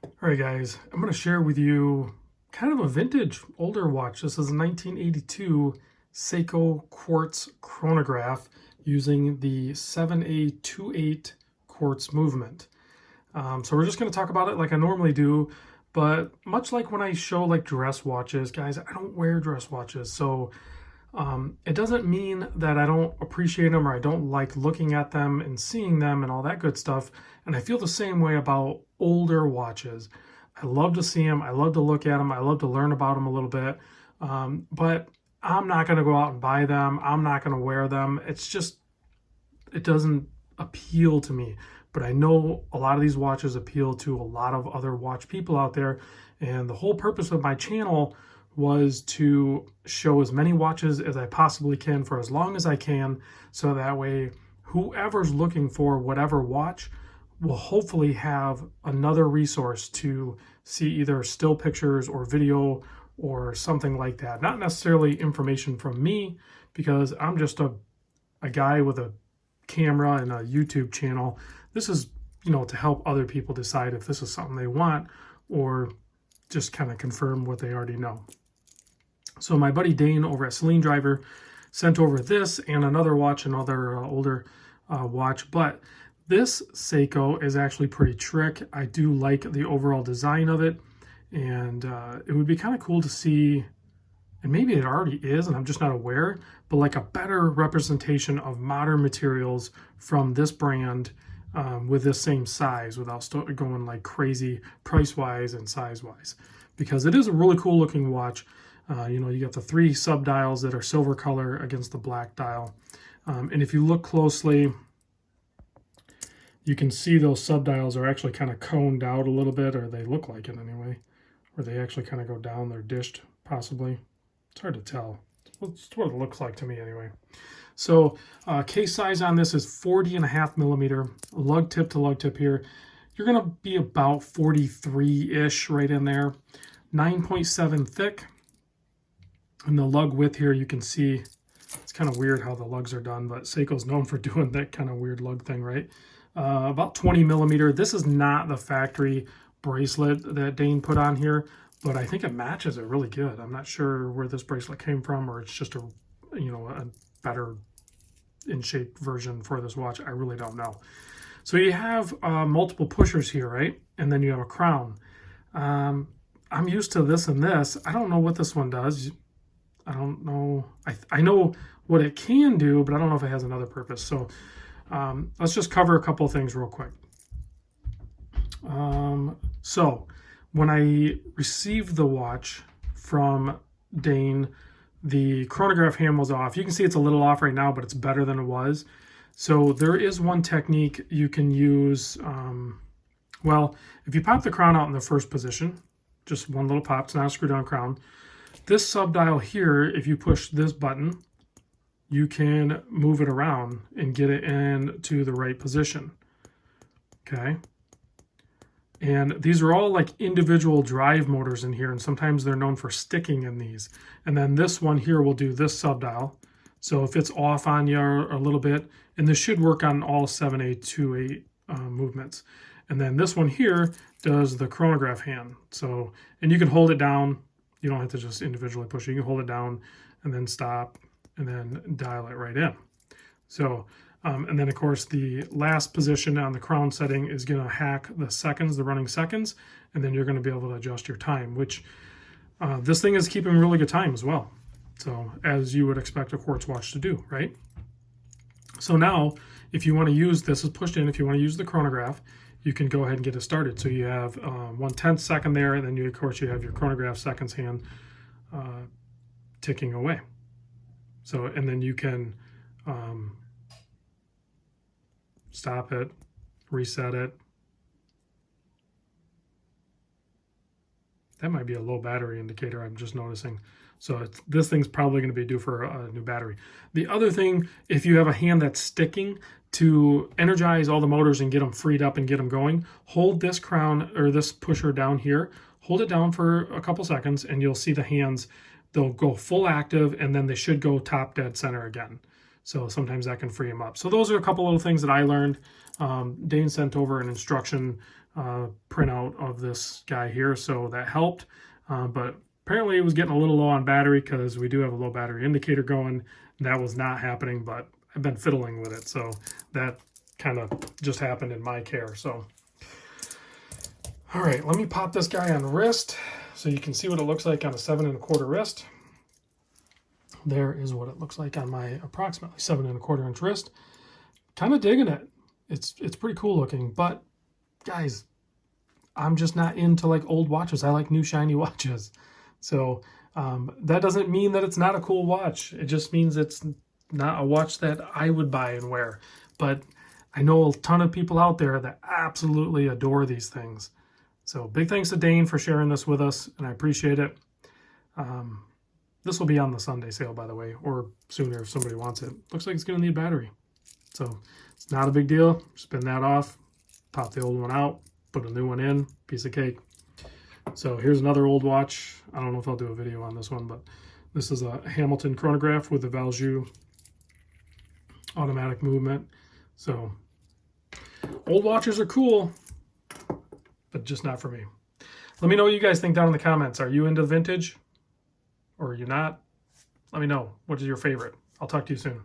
All right, guys, I'm going to share with you kind of a vintage, older watch. This is a 1982 Seiko quartz chronograph using the 7A28 quartz movement. So we're just going to talk about it like I normally do, but much like when I show like dress watches, guys, I don't wear dress watches. So it doesn't mean that I don't appreciate them or I don't like looking at them and seeing them and all that good stuff. And I feel the same way about older watches. I love to see them. I love to look at them. I love to learn about them a little bit. But I'm not going to go out and buy them. I'm not going to wear them. It's just, it doesn't appeal to me. But I know a lot of these watches appeal to a lot of other watch people out there. And the whole purpose of my channel was to show as many watches as I possibly can for as long as I can, so that way whoever's looking for whatever watch will hopefully have another resource to see either still pictures or video or something like that. Not necessarily information from me, because I'm just a guy with a camera and a YouTube channel. This is, to help other people decide if this is something they want or just kind of confirm what they already know. So my buddy Dane over at Celine Driver sent over this and another watch, another older watch, but this Seiko is actually pretty trick. I do like the overall design of it, and it would be kind of cool to see, and maybe it already is and I'm just not aware, but like a better representation of modern materials from this brand with this same size, without going like crazy price-wise and size-wise, because it is a really cool looking watch. You got the 3 sub dials that are silver color against the black dial. And if you look closely, you can see those sub dials are actually kind of coned out a little bit, or they look like it anyway, or they actually kind of go down. They're dished, possibly. It's hard to tell. It's what it looks like to me anyway. So case size on this is 40.5 millimeter, lug tip to lug tip here. You're going to be about 43-ish right in there. 9.7 thick. And the lug width here, you can see, it's kind of weird how the lugs are done, but Seiko's known for doing that kind of weird lug thing, right? About 20 millimeter. This is not the factory bracelet that Dane put on here, but I think it matches it really good. I'm not sure where this bracelet came from, or it's just a better in shape version for this watch. I really don't know. So you have multiple pushers here, right? And then you have a crown. I'm used to this and this. I don't know what this one does. I don't know. I know what it can do, but I don't know if it has another purpose. So let's just cover a couple of things real quick. So when I received the watch from Dane, the chronograph hand was off. You can see it's a little off right now, but it's better than it was. So there is one technique you can use. Well, if you pop the crown out in the first position, just one little pop, it's not a screw down crown. This sub dial here, if you push this button, you can move it around and get it into the right position. Okay. And these are all like individual drive motors in here, and sometimes they're known for sticking in these. And then this one here will do this sub dial. So if it's off on you a little bit, and this should work on all 7A28 movements. And then this one here does the chronograph hand. So, and you can hold it down. You don't have to just individually push it. You can hold it down and then stop and then dial it right in. So, and then of course the last position on the crown setting is going to hack the seconds, the running seconds, and then you're going to be able to adjust your time, which this thing is keeping really good time as well. So as you would expect a quartz watch to do, right? So now if you want to use this, is pushed in, if you want to use the chronograph, you can go ahead and get it started. So you have 1/10 second there, and then of course you have your chronograph seconds hand ticking away. So, and then you can stop it, reset it. That might be a low battery indicator, I'm just noticing. So this thing's probably going to be due for a new battery. The other thing, if you have a hand that's sticking, to energize all the motors and get them freed up and get them going, hold this crown or this pusher down here, hold it down for a couple seconds, and you'll see the hands, they'll go full active, and then they should go top dead center again. So sometimes that can free them up. So those are a couple little things that I learned. Dane sent over an instruction printout of this guy here, so that helped. But apparently it was getting a little low on battery because we do have a low battery indicator going. That was not happening, but I've been fiddling with it, so that kind of just happened in my care. So, all right, let me pop this guy on wrist so you can see what it looks like on a 7 1/4 wrist. There is what it looks like on my approximately 7 1/4 inch wrist. Kind of digging it. It's pretty cool looking, but guys, I'm just not into like old watches. I like new shiny watches. So that doesn't mean that it's not a cool watch. It just means it's not a watch that I would buy and wear. But I know a ton of people out there that absolutely adore these things. So big thanks to Dane for sharing this with us, and I appreciate it. This will be on the Sunday sale, by the way, or sooner if somebody wants it. Looks like it's going to need battery. So it's not a big deal. Spin that off, pop the old one out, put a new one in, piece of cake. So here's another old watch. I don't know if I'll do a video on this one, but this is a Hamilton chronograph with a Valjoux automatic movement. So old watches are cool, but just not for me. Let me know what you guys think down in the comments. Are you into vintage or are you not? Let me know. What is your favorite? I'll talk to you soon.